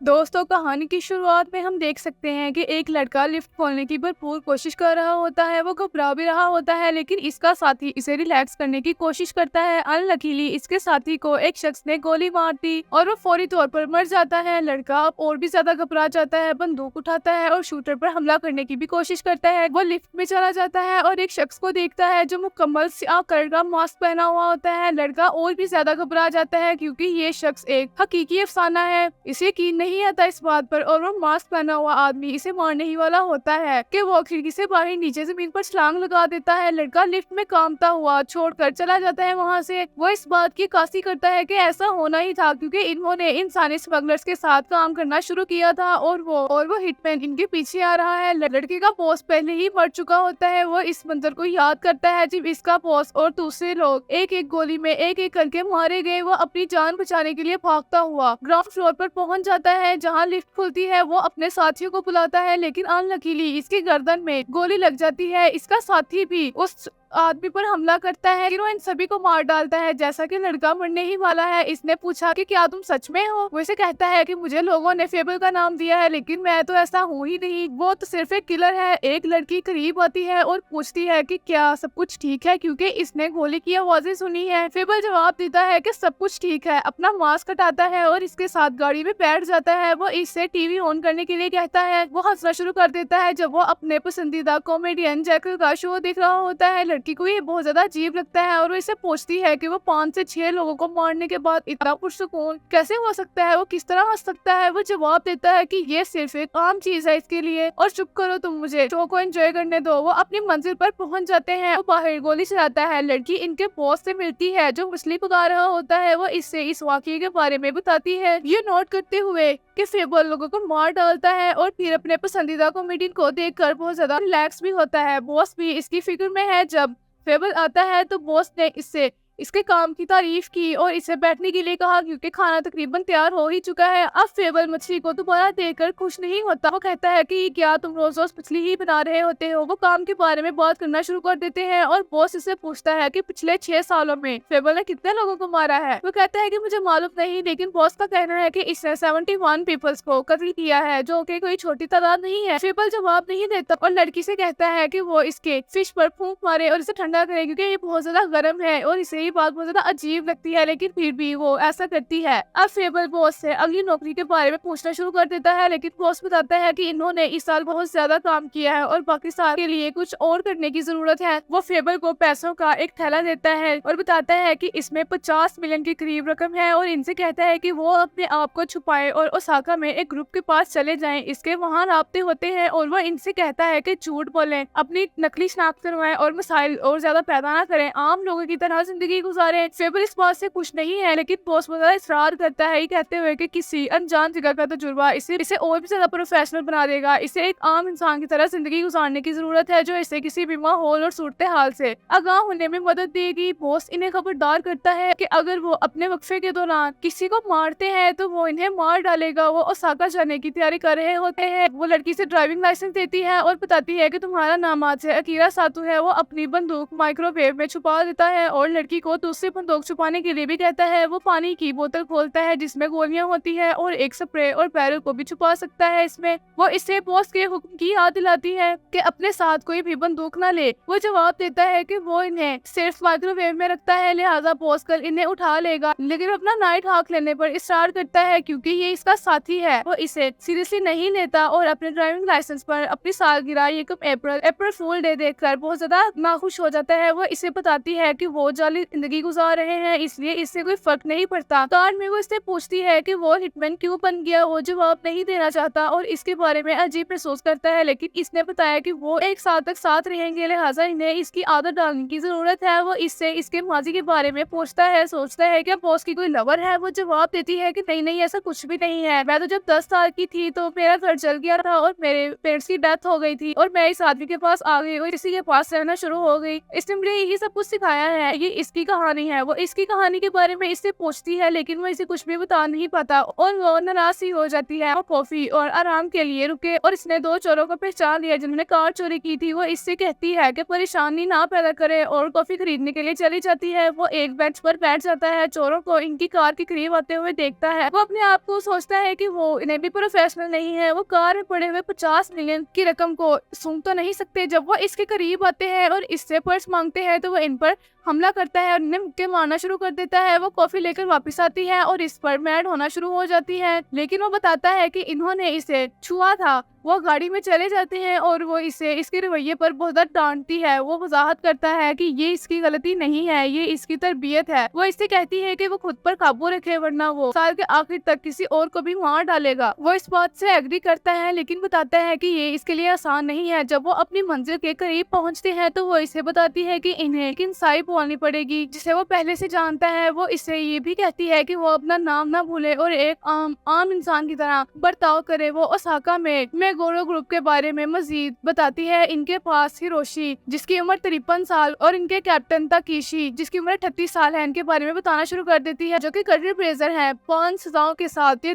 दोस्तों, कहानी की शुरुआत में हम देख सकते हैं कि एक लड़का लिफ्ट खोलने की भरपूर कोशिश कर रहा होता है। वो घबरा भी रहा होता है, लेकिन इसका साथी इसे रिलैक्स करने की कोशिश करता है। अनलकीली इसके साथी को एक शख्स ने गोली मार दी और वो फौरी तौर पर मर जाता है। लड़का अब और भी ज्यादा घबरा जाता है, बंदूक उठाता है और शूटर पर हमला करने की भी कोशिश करता है। वो लिफ्ट में चला जाता है और एक शख्स को देखता है जो मुकम्मल स्याह कलर का मास्क पहना हुआ होता है। लड़का और भी ज्यादा घबरा जाता है क्योंकि ये शख्स एक हकीकी अफसाना है। इसे यकीन नहीं आता इस बात पर और वो मास्क पहना हुआ आदमी इसे मारने ही वाला होता है कि वो खिड़की से बाहर नीचे जमीन पर छलांग लगा देता है। लड़का लिफ्ट में कांपता हुआ छोड़कर चला जाता है वहाँ से। वो इस बात की कासी करता है कि ऐसा होना ही था क्योंकि इन्होंने इंसानी स्मगलर्स के साथ काम करना शुरू किया था और वो हिटमैन इनके पीछे आ रहा है। लड़के का बॉस पहले ही मर चुका होता है। वो इस मंजर को याद करता है जब इसका बॉस और दूसरे लोग एक एक गोली में एक एक करके मारे गए। वो अपनी जान बचाने के लिए भागता हुआ ग्राउंड फ्लोर पर पहुंच जाता है जहां लिफ्ट खुलती है। वो अपने साथियों को बुलाता है, लेकिन अनलकीली इसकी गर्दन में गोली लग जाती है। इसका साथी भी उस आदमी पर हमला करता है, लेकिन वो इन सभी को मार डालता है। जैसा कि लड़का मरने ही वाला है, इसने पूछा कि क्या तुम सच में हो। वो इसे कहता है कि मुझे लोगों ने फेबल का नाम दिया है, लेकिन मैं तो ऐसा हूँ ही नहीं, वो तो सिर्फ एक किलर है। एक लड़की करीब आती है और पूछती है कि क्या सब कुछ ठीक है क्योंकि इसने गोली की आवाजें सुनी है। फेबल जवाब देता है कि सब कुछ ठीक है, अपना मास्क हटाता है और इसके साथ गाड़ी में बैठ जाता है। वो इससे टीवी ऑन करने के लिए कहता है। वो हंसना शुरू कर देता है जब वो अपने पसंदीदा कॉमेडियन जैकल का शो देख रहा होता है। लड़की को ये बहुत ज्यादा अजीब लगता है और वो इसे पूछती है कि वो 5 से 6 लोगों को मारने के बाद इतना पुरसुकून कैसे हो सकता है, वो किस तरह हंस सकता है। वो जवाब देता है कि ये सिर्फ एक आम चीज है इसके लिए, और चुप करो तुम, मुझे शो को एंजॉय करने दो। वो अपनी मंजिल पर पहुंच जाते हैं। वो बाहर गोली चलाता है। लड़की इनके बॉस से मिलती है जो मछली पका रहा होता है। वो इससे इस वाकये के बारे में बताती है, ये नोट करते हुए कि फेबल लोगों को मार डालता है और फिर अपने पसंदीदा कॉमेडियन को देखकर बहुत ज्यादा रिलैक्स भी होता है। बॉस भी इसकी फिक्र में है। जब फेबल आता है तो बॉस ने इसके काम की तारीफ की और इसे बैठने के लिए कहा क्योंकि खाना तकरीबन तैयार हो ही चुका है। अब फेबल मछली को दोबारा देखकर खुश नहीं होता। वो कहता है कि क्या तुम रोज रोज मछली ही बना रहे होते हो। वो काम के बारे में बात करना शुरू कर देते हैं और बॉस इसे पूछता है कि पिछले 6 सालों में फेबल ने कितने लोगों को मारा है। वो कहता है कि मुझे मालूम नहीं, लेकिन बॉस का कहना है कि इसने 71 पीपल्स को कत्ल किया है, जो कि कोई छोटी तादाद नहीं है। फेबल जवाब नहीं देता और लड़की से कहता है कि वो इसके फिश पर फूंक मारे और इसे ठंडा करे क्योंकि ये बहुत ज्यादा गर्म है। और इसे बात बहुत ज्यादा अजीब लगती है, लेकिन फिर भी वो ऐसा करती है। अब फेबल बॉस से अगली नौकरी के बारे में पूछना शुरू कर देता है, लेकिन बॉस बताता है कि इन्होंने इस साल बहुत ज्यादा काम किया है और बाकी साल के लिए कुछ और करने की जरूरत है। वो फेबल को पैसों का एक थैला देता है और बताता है कि इसमें 50 मिलियन के करीब रकम है और इनसे कहता है कि वो अपने आप को छुपाए और ओसाका में एक ग्रुप के पास चले जाएं। इसके वहाँ राब्ते होते हैं और वो इनसे कहता है कि झूठ बोलें, अपनी नकली शनाख्त करवाएं और मसाइल और ज्यादा पैदा ना करें, आम लोगों की तरह जिंदगी गुजारें। फेबल इस बात से खुश नहीं है, लेकिन बॉस बहुत ज्यादा इसरार करता है, कहते हुए कि किसी अनजान जगह का तजुर्बा इसे और भी ज्यादा प्रोफेशनल बना देगा। इसे एक आम इंसान की तरह जिंदगी गुजारने की जरूरत है जो इसे किसी भी माहौल और सूरत हाल से आगाह होने में मदद देगी। बॉस इन्हें खबरदार करता है कि अगर वो अपने वक्फे के दौरान किसी को मारते हैं तो वो इन्हें मार डालेगा। वो ओसाका जाने की तैयारी कर रहे होते हैं। वो लड़की से ड्राइविंग लाइसेंस देती है और बताती है कि तुम्हारा नाम आज से अकीरा सातू है। वो अपनी बंदूक माइक्रोवेव में छुपा देता है और लड़की को दूसरी बंदूक छुपाने के लिए भी कहता है। वो पानी की बोतल खोलता है जिसमें गोलियां होती है और एक स्प्रे और बैरल को भी छुपा सकता है इसमें। वो इसे बॉस के हुक्म की याद दिलाती है कि अपने साथ कोई भी बंदूक न ले। वो जवाब देता है कि वो इन्हें सिर्फ माइक्रोवेव में रखता है, लिहाजा बॉस कल इन्हें उठा लेगा, लेकिन अपना नाइट हॉक लेने पर इसरार करता है क्योंकि ये इसका साथी है। वो इसे सीरियसली नहीं लेता और अपने ड्राइविंग लाइसेंस पर अपनी सालगिरह यकम अप्रैल फूल डे देखकर बहुत ज्यादा नाखुश हो जाता है। वो इसे बताती है कि वो जाली जिंदगी गुजार रहे हैं, इसलिए इससे कोई फर्क नहीं पड़ता। कार में वो इससे पूछती है कि वो हिटमैन क्यों बन गया। वो जवाब नहीं देना चाहता और इसके बारे में अजीब महसूस करता है, लेकिन इसने बताया कि वो एक साल तक साथ रहेंगे, लिहाजा इन्हें इसकी आदत डालने की जरूरत है। वो इससे इसके माजी के बारे में पूछता है, सोचता है क्या बॉस की कोई लवर है। वो जवाब देती है कि नहीं नहीं, ऐसा कुछ भी नहीं है। मैं तो जब 10 साल की थी तो मेरा घर जल गया था और मेरे पेरेंट्स की डेथ हो गई थी और मैं इस आदमी के पास आ गई और इसी के पास रहना शुरू हो गई। इसने मुझे यही सब कुछ सिखाया है। ये इसके इसकी कहानी है। वो इसकी कहानी के बारे में इससे पूछती है लेकिन वो इसे कुछ भी बता नहीं पाता और वो नाराज ही हो जाती है। वो कॉफी और आराम के लिए रुके और इसने 2 चोरों को पहचान लिया जिन्होंने कार चोरी की थी। वो इससे कहती है कि परेशानी ना पैदा करे और कॉफी खरीदने के लिए चली जाती है। वो एक बेंच पर बैठ जाता है, चोरों को इनकी कार के करीब आते हुए देखता है। वो अपने आप को सोचता है कि वो इन्हें भी प्रोफेशनल नहीं है। वो कार में पड़े हुए 50 मिलियन की रकम को सूंघ तो नहीं सकते। जब वो इसके करीब आते हैं और इससे पर्स मांगते हैं तो वो इन पर हमला करता है और इन्हें मुक्के मारना शुरू कर देता है। वो कॉफी लेकर वापस आती है और इस पर मैड होना शुरू हो जाती है, लेकिन वो बताता है कि इन्होंने इसे छुआ था। वो गाड़ी में चले जाते हैं और वो इसे इसके रवैये पर बहुत ज़्यादा डांटती है। वो वजाहत करता है कि ये इसकी गलती नहीं है, ये इसकी तरबियत है। वो इससे कहती है कि वो खुद पर काबू रखे वरना वो साल के आखिर तक किसी और को भी मार डालेगा। वो इस बात से एग्री करता है लेकिन बताता है कि ये इसके लिए आसान नहीं है। जब वो अपनी मंजिल के करीब पहुंचते हैं तो वो इसे बताती है कि इन्हें एक इंसाई बोलनी पड़ेगी जिसे वो पहले से जानता है। वो इसे ये भी कहती है कि वो अपना नाम ना भूले और एक आम इंसान की तरह बर्ताव करे। वो ओसाका में गोरो ग्रुप के बारे में मजीद बताती है। इनके पास हिरोशी जिसकी उम्र 53 साल और इनके कैप्टन ताकेशी जिसकी उम्र 38 साल है, इनके बारे में बताना शुरू कर देती है जो कि करियर ब्रेजर है 5 सजाओं के साथ। ये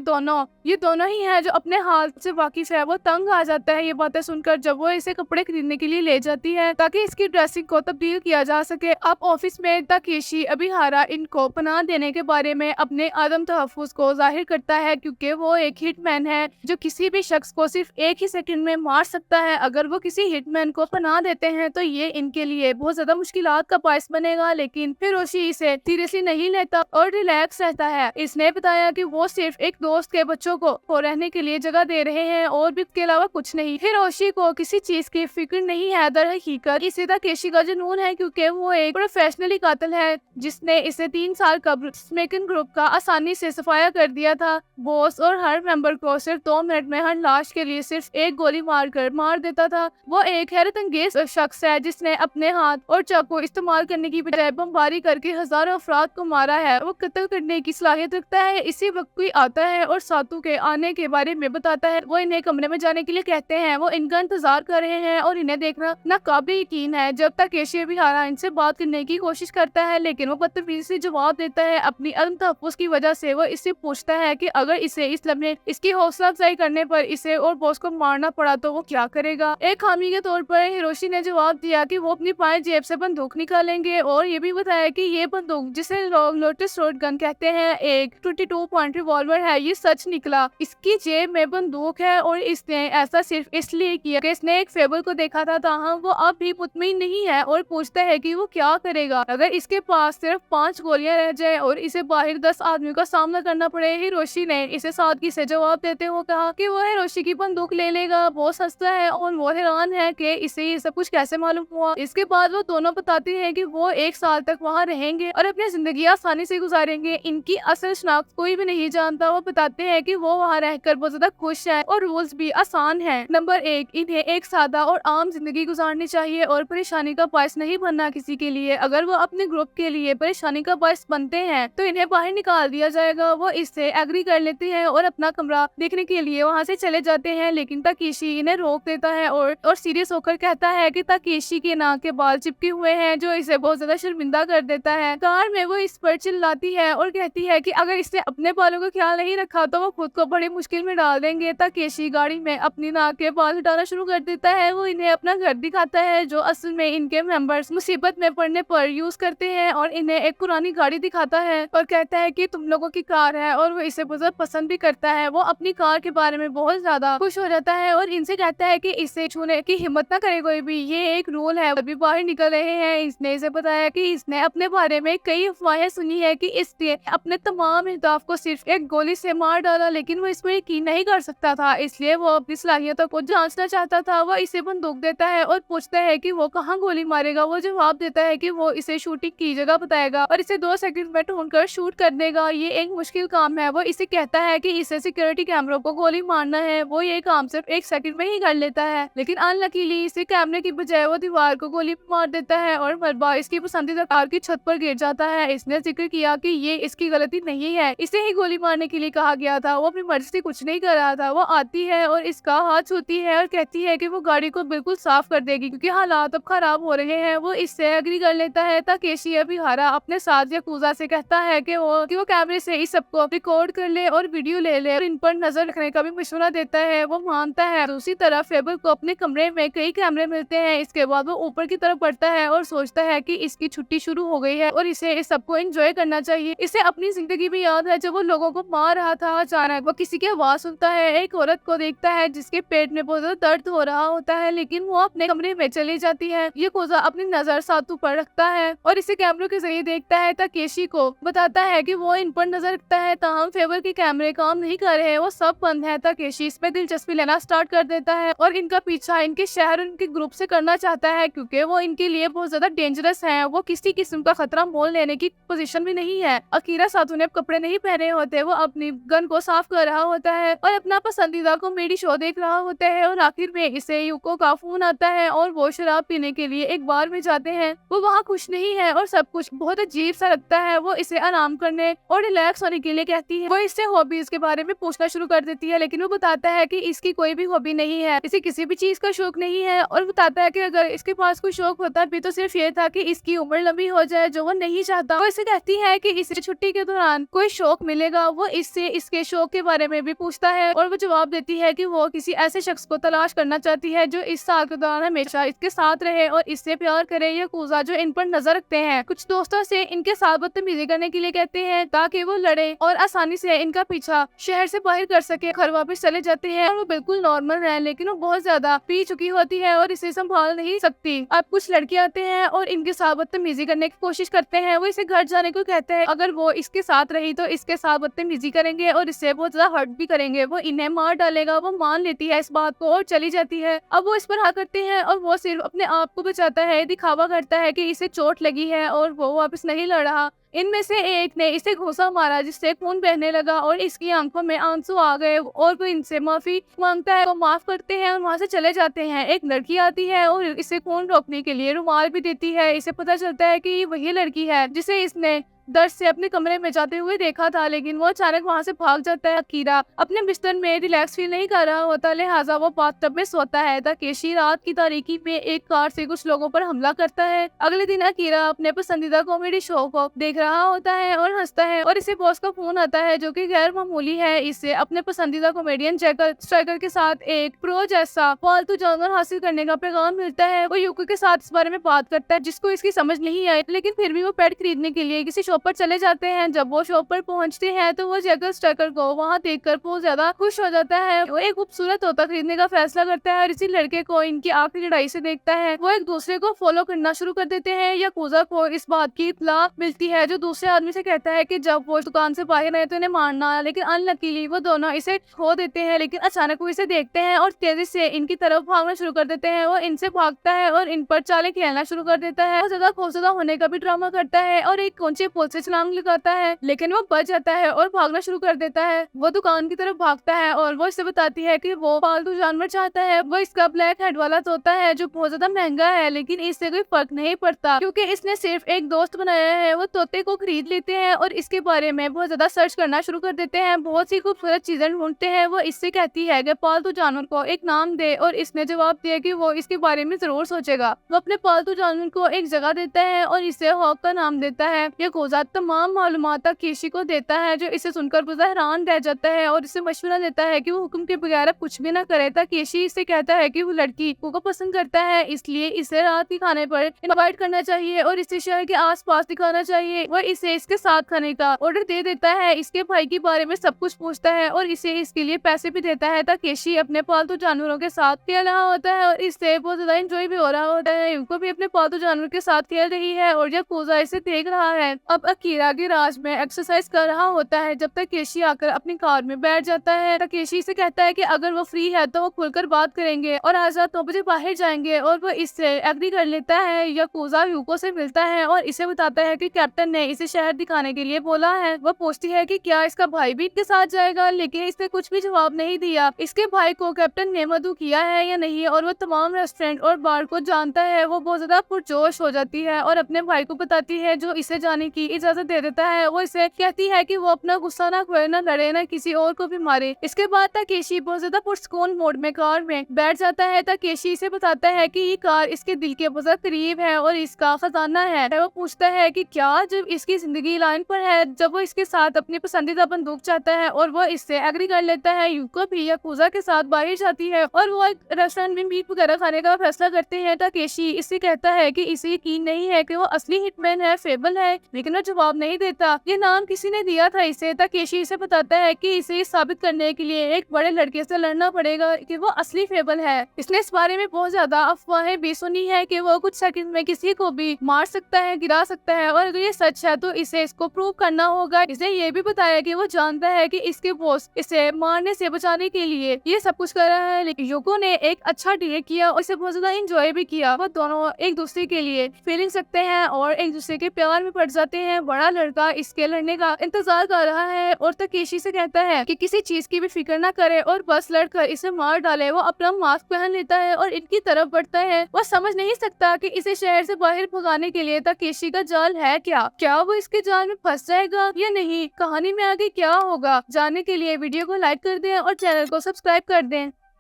दोनों ही हैं जो अपने हाल से वाकिफ है। वो तंग आ जाता है ये बातें सुनकर जब वो इसे कपड़े खरीदने के लिए ले जाती है ताकि इसकी ड्रेसिंग को तब्दील किया जा सके। अब ऑफिस में ताकेशी अबिहारा इनको पनाह देने के बारे में अपने आदम तहफ्फुज को जाहिर करता है क्योंकि वो एक हिटमैन है जो किसी भी शख्स को सिर्फ एक ही सेकंड में मार सकता है। अगर वो किसी हिटमैन को पनाह देते हैं तो ये इनके लिए बहुत ज्यादा मुश्किलात का बायस बनेगा, लेकिन हिरोशी इसे सीरियसली नहीं लेता और रिलैक्स रहता है। इसने बताया कि वो सिर्फ एक दोस्त के बच्चों को रहने के लिए जगह दे रहे हैं और भी इसके अलावा कुछ नहीं। हिरोशी को किसी चीज की फिक्र नहीं है। दर हकीकत इसे ताकेशी का जुनून है क्योंकि वो एक प्रोफेशनली कातिल है जिसने इसे 3 साल कबल स्मेकिन ग्रुप का आसानी से सफाया कर दिया था। बॉस और हर मेंबर को सिर्फ 2 मिनट में हर लाश के लिए सिर्फ एक गोली मार देता था। वो एक हैरत अंगेज शख्स है जिसने अपने हाथ और चाकू इस्तेमाल करने की बजाय बमबारी करके हजारों अफराद को मारा है। वो कत्ल करने की सलाहियत रखता है। इसी वक्त कोई आता है और सातू के आने के बारे में बताता है। वो इन्हें कमरे में जाने के लिए कहते हैं। वो इनका इंतजार कर रहे हैं और इन्हें देखना नाकाबिल यकीन है। जब तक केशी अबिहारा इनसे बात करने की कोशिश करता है लेकिन वो बदतमीजी से जवाब देता है। अपनी अदम तहफ्फुज़ की वजह से वो इससे पूछता है कि अगर इसे इस लम्हे इसकी हौसला अफजाई करने पर इसे और बॉस को मारना पड़ा तो वो क्या करेगा। एक खामी के तौर पर हिरोशी ने जवाब दिया कि वो अपनी बाएं जेब से बंदूक निकालेंगे और ये भी बताया कि ये बंदूक जिसे लोटस रोड गन कहते हैं एक 22 पॉइंट रिवॉल्वर है। ये सच निकला। इसकी जेब में बंदूक है और इसने ऐसा सिर्फ इसलिए किया कि इसने एक फेबल को देखा था। ताहम वो अब भी मुतमिन नहीं है और पूछता है कि वो क्या करेगा अगर इसके पास सिर्फ 5 गोलियां रह जाए और इसे बाहर 10 आदमियों का सामना करना पड़े। हिरोशी ने इसे सादगी से जवाब देते हुए कहा कि वो हिरोशी की बंदूक ले लेगा। बहुत सस्ता है और वो हैरान है कि इसे ये सब कुछ कैसे मालूम हुआ। इसके बाद वो दोनों बताते हैं कि वो 1 साल तक वहाँ रहेंगे और अपनी जिंदगी आसानी से गुजारेंगे। इनकी असल शनाख्त कोई भी नहीं जानता। वो बताते हैं कि वो वहाँ रहकर बहुत ज्यादा खुश है और रूल्स भी आसान है। नंबर 1, इन्हें एक सादा और आम जिंदगी गुजारनी चाहिए और परेशानी का बायस नहीं बनना किसी के लिए। अगर वो अपने ग्रुप के लिए परेशानी का बायस बनते हैं तो इन्हें बाहर निकाल दिया जाएगा। वो इससे एग्री कर लेते हैं और अपना कमरा देखने के लिए वहाँ से चले जाते हैं, लेकिन ताकेशी इन्हें रोक देता है और सीरियस होकर कहता है कि ताकेशी के नाक के बाल चिपके हुए हैं जो इसे बहुत ज्यादा शर्मिंदा कर देता है। कार में वो इस पर चिल्लाती है और कहती है कि अगर इसने अपने बालों का ख्याल नहीं रखा तो वो खुद को बड़ी मुश्किल में डाल देंगे। ताकेशी गाड़ी में अपनी नाक के बाल हटाना शुरू कर देता है। वो इन्हें अपना घर दिखाता है जो असल में इनके मेंबर्स मुसीबत में पड़ने पर यूज करते हैं और इन्हें एक पुरानी गाड़ी दिखाता है और कहता है कि तुम लोगों की कार है और वो इसे बहुत पसंद भी करता है। वो अपनी कार के बारे में बहुत ज्यादा खुश हो जाता है और इनसे कहता है कि इसे छूने की हिम्मत ना करे कोई भी, ये एक रूल है। अभी बाहर निकल रहे हैं। इसने इसे बताया कि इसने अपने बारे में कई अफवाहें सुनी है कि इसने अपने तमाम अहदाफ को सिर्फ एक गोली से मार डाला, लेकिन वो इसमें यकीन नहीं कर सकता था, इसलिए वो अपनी सलाहियतों को जांचना चाहता था। वो इसे बंदूक देता है और पूछता है कि वो कहाँ गोली मारेगा। वो जवाब देता है कि वो इसे शूटिंग की जगह बताएगा और इसे 2 सेकंड में ढूंढकर शूट कर देगा। ये एक मुश्किल काम है। वो इसे कहता है कि इसे सिक्योरिटी कैमरों को गोली मारना है। वो ये काम सिर्फ 1 सेकंड में ही कर लेता है, लेकिन अनलकीली इसे कैमरे की बजाय वो दीवार को गोली मार देता है और मलबा इसकी पसंदीदा कार की छत पर गिर जाता है। इसने जिक्र किया कि ये इसकी गलती नहीं है, इसे ही गोली मारने के लिए कहा गया था। वो अपनी मर्जी से कुछ नहीं कर रहा था। वो आती है और इसका हाथ छूती है और कहती है कि वो गाड़ी को बिल्कुल साफ कर देगी क्योंकि हालात अब खराब हो रहे हैं। वो इससे एग्री कर लेता देता है। ताकेशी अबिहारा अपने साथ याकुजा से कहता है कि वो कैमरे से इस सबको रिकॉर्ड कर ले और वीडियो ले ले और इन पर नजर रखने का भी मशवरा देता है। वो मानता है। दूसरी तरफ फेबर को अपने कमरे में कई कैमरे मिलते हैं। इसके बाद वो ऊपर की तरफ बढ़ता है और सोचता है कि इसकी छुट्टी शुरू हो गई है और इसे इस सबको एंजॉय करना चाहिए। इसे अपनी जिंदगी भी याद है जब वो लोगों को मार रहा था। अचानक वो किसी की आवाज सुनता है। एक औरत को देखता है जिसके पेट में बहुत ज्यादा दर्द हो रहा होता है, लेकिन वो अपने कमरे में चली जाती है। याकुजा अपनी नजर सातू पर रखता है और इसे कैमरों के जरिए देखता है। ताकेशी को बताता है कि वो इन पर नजर रखता है, ताहम फेबर के कैमरे काम नहीं कर रहे, वो सब बंद है। ताकेशी इसमें दिलचस्पी लेना स्टार्ट कर देता है और इनका पीछा इनके शहर उनके ग्रुप से करना चाहता है क्योंकि वो इनके लिए बहुत ज्यादा डेंजरस है। वो किसी किस्म का खतरा मोल लेने की पोजीशन में नहीं है। अकीरा सातू ने कपड़े नहीं पहने होते, वो अपनी गन को साफ कर रहा होता है और अपना पसंदीदा कॉमेडी शो देख रहा होता है और आखिर में इसे युको का फोन आता है और वो शराब पीने के लिए एक बार में जाते हैं। वो वहाँ खुश नहीं है और सब कुछ बहुत अजीब सा लगता है। वो इसे आराम करने और रिलैक्स होने के लिए कहती है। वो इससे हॉबीज के बारे में पूछना शुरू कर देती है, लेकिन वो बताता है कि इसकी कोई भी हॉबी नहीं है, इसे किसी भी चीज का शौक नहीं है और बताता है कि अगर इसके पास कोई शौक होता भी तो सिर्फ ये था कि इसकी उम्र लंबी हो जाए, जो वो नहीं चाहता। वो इसे कहती है कि इसे छुट्टी के दौरान कोई शौक मिलेगा। वो इससे इसके शौक के बारे में भी पूछता है और वो जवाब देती है कि वो किसी ऐसे शख्स को तलाश करना चाहती है जो इस साल के दौरान हमेशा इसके साथ रहे और इससे प्यार करे। याकुजा जो इन पर नजर रखते हैं कुछ दोस्तों से इनके साथ बदतमीजी करने के लिए कहते हैं ताकि वो लड़े और आसानी से इनका पीछा शहर से बाहर कर सके। घर वापस चले जाते हैं और वो बिल्कुल नॉर्मल है, लेकिन वो बहुत ज्यादा पी चुकी होती है और इसे संभाल नहीं सकती। अब कुछ लड़के आते हैं और इनके साथ बदतमीजी करने की कोशिश करते हैं। वो इसे घर जाने को कहते हैं, अगर वो इसके साथ रही तो इसके साथ बदतमीजी करेंगे और इससे बहुत ज्यादा हर्ट भी करेंगे, वो इन्हें मार डालेगा। वो मान लेती है इस बात को और चली जाती है। अब वो इस पर हाँ करते हैं और वो सिर्फ अपने आप को बचाता है, दिखावा करता है कि इसे चोट लगी है और वो वापस नहीं लड़ रहा। इनमें से एक ने इसे घूंसा मारा जिससे खून बहने लगा और इसकी आंखों में आंसू आ गए और वो इनसे माफी मांगता है। वो माफ करते हैं और वहाँ से चले जाते हैं। एक लड़की आती है और इसे खून रोकने के लिए रुमाल भी देती है। इसे पता चलता है कि ये वही लड़की है जिसे इसने दर्द से अपने कमरे में जाते हुए देखा था, लेकिन वो अचानक वहाँ से भाग जाता है। अकीरा अपने बिस्तर में रिलैक्स फील नहीं कर रहा होता, लिहाजा वो बाथटब में सोता है। ताकेशी रात की तारीकी में एक कार से कुछ लोगों पर हमला करता है। अगले दिन अकीरा अपने पसंदीदा कॉमेडी शो को देख रहा होता है और हंसता है और इसे बॉस का फोन आता है जो कि गैर मामूली है। इससे अपने पसंदीदा कॉमेडियन जैकल स्ट्राइकर के साथ एक प्रो जैसा पालतू जानवर हासिल करने का पैगाम मिलता है। वो युको के साथ इस बारे में बात करता है जिसको इसकी समझ नहीं आई, लेकिन फिर भी वो पेट खरीदने के लिए किसी शॉप पर चले जाते हैं। जब वो शॉप पर पहुंचते हैं तो वो जैकल स्ट्राइकर को वहां देखकर बहुत ज्यादा खुश हो जाता है। वो एक खूबसूरत तोता खरीदने का फैसला करता है और इसी लड़के को इनकी आखिरी लड़ाई से देखता है। वो एक दूसरे को फॉलो करना शुरू कर देते हैं। याकुजा को इस बात की इत्तला मिलती है जो दूसरे आदमी से कहता है कि जब वो दुकान से बाहर आए तो इन्हें मारना, लेकिन अनलकीली वो दोनों इसे खो देते हैं। लेकिन अचानक वो इसे देखते हैं और तेजी से इनकी तरफ भागना शुरू कर देते हैं। वो इनसे भागता है और इन पर चालें खेलना शुरू कर देता है। वो ज्यादा खौफजदा होने का भी ड्रामा करता है और एक ऊंचे पुल से छलांग लगाता है, लेकिन वो बच जाता है और भागना शुरू कर देता है। वो दुकान की तरफ भागता है और वो इसे बताती है कि वो पालतू जानवर चाहता है। वो इसका ब्लैक हेड वाला तोता है जो बहुत ज्यादा महंगा है, लेकिन इससे कोई फर्क नहीं पड़ता क्योंकि इसने सिर्फ एक दोस्त बनाया है। वो तोते को खरीद लेते हैं और इसके बारे में बहुत ज्यादा सर्च करना शुरू कर देते हैं। बहुत सी खूबसूरत चीजें ढूंढते हैं। वो इससे कहती है कि पालतू जानवर को एक नाम दे और इसने जवाब दिया कि वो इसके बारे में जरूर सोचेगा। वो अपने पालतू जानवर को एक जगह देता है और इसे हॉक का नाम देता है। ये गोजा तमाम मालूमात ताकेशी को देता है जो इसे सुनकर बहुत हैरान रह जाता है और इसे मशवरा देता है कि वो हुक्म के बगैर अब कुछ भी ना करे। ताकेशी इसे कहता है कि वो लड़की को पसंद करता है, इसलिए इसे रात के खाने पर इनवाइट करना चाहिए और इसे शहर के आसपास दिखाना चाहिए। वो इसे इसके साथ खाने का ऑर्डर दे देता है। इसके भाई के बारे में सब कुछ पूछता है और इसे इसके लिए पैसे भी देता है। ताकेशी अपने पालतू जानवरों के साथ खेल रहा होता है और इससे बहुत ज्यादा एंजॉय भी हो रहा होता है। युको भी अपने पालतू जानवर के साथ खेल रही है और याकुजा इसे देख रहा है। अब अकीरा के राज में एक्सरसाइज कर रहा होता है जब ताकेशी आकर अपनी कार में बैठ जाता है। ताकेशी से कहता है कि अगर वो फ्री है तो वो खुलकर बात करेंगे और आज रात 9 बजे बाहर जाएंगे और वो इससे एग्री कर लेता है। याकुजा युको से मिलता है और इसे बताता है कि कैप्टन ने इसे शहर दिखाने के लिए बोला है। वो पूछती है कि क्या इसका भाई भी इनके साथ जाएगा, लेकिन इसने कुछ भी जवाब नहीं दिया। इसके भाई को कैप्टन ने मदऊ किया है या नहीं और वो तमाम रेस्टोरेंट और बार को जानता है। वो बहुत ज्यादा पुरजोश हो जाती है और अपने भाई को बताती है जो इसे जाने की इजाजत दे देता है। वो इसे कहती है कि वो अपना गुस्सा ना खोए, ना लड़े, ना किसी और को भी मारे। इसके बाद ताकेशी बहुत ज्यादा पुरस्कून मोड में कार में बैठ जाता है। ताकेशी इसे बताता है कि ये कार इसके दिल के बहुत करीब है और इसका खजाना है। वो पूछता है कि क्या जब इसकी जिंदगी लाइन पर है, जब वो इसके साथ अपनी पसंदीदा बंदूक चाहता है और वो इससे एग्री कर लेता है। यूको भी याकुजा के साथ बाहर जाती है और वो एक रेस्टोरेंट में मीट वगैरह खाने का फैसला करते हैं। ताकेशी इससे कहता है कि इसे यकीन नहीं है कि वो असली हिटमैन है, फेबल है, लेकिन वो जवाब नहीं देता। ये नाम किसी ने दिया था इसे। ताकेशी इसे बताता है कि इसे साबित करने के लिए एक बड़े लड़के से लड़ना पड़ेगा कि वो असली फेबल है। इसने इस बारे में बहुत ज्यादा अफवाहें भी सुनी है कि वो कुछ सेकंड में किसी को भी मार सकता है, गिरा सकता है, और अगर ये सच है तो इसे इसको प्रूव करना होगा। इसे ये भी बताया कि वो जानता है कि इसके बॉस इसे मारने से बचाने के लिए ये सब कुछ कर रहा है, लेकिन युको ने एक अच्छा डेट किया और इसे बहुत ज्यादा एंजॉय भी किया। वो दोनों एक दूसरे के लिए फीलिंग्स रखते हैं और एक दूसरे के प्यार में पड़ जाते हैं। बड़ा लड़का इसके लड़ने का इंतजार कर रहा है और ताकेशी से कहता है कि किसी चीज की भी फिक्र ना करे और बस लड़कर इसे मार डाले। वो अपना मास्क पहन लेता है और इनकी तरफ बढ़ता है। वो समझ नहीं सकता कि इसे शहर से बाहर भगाने के लिए ताकेशी का जाल है क्या वो इसके जाल में फंस जाएगा या नहीं। कहानी में आगे क्या होगा जानने के लिए वीडियो को लाइक कर दें और चैनल को सब्सक्राइब कर दें।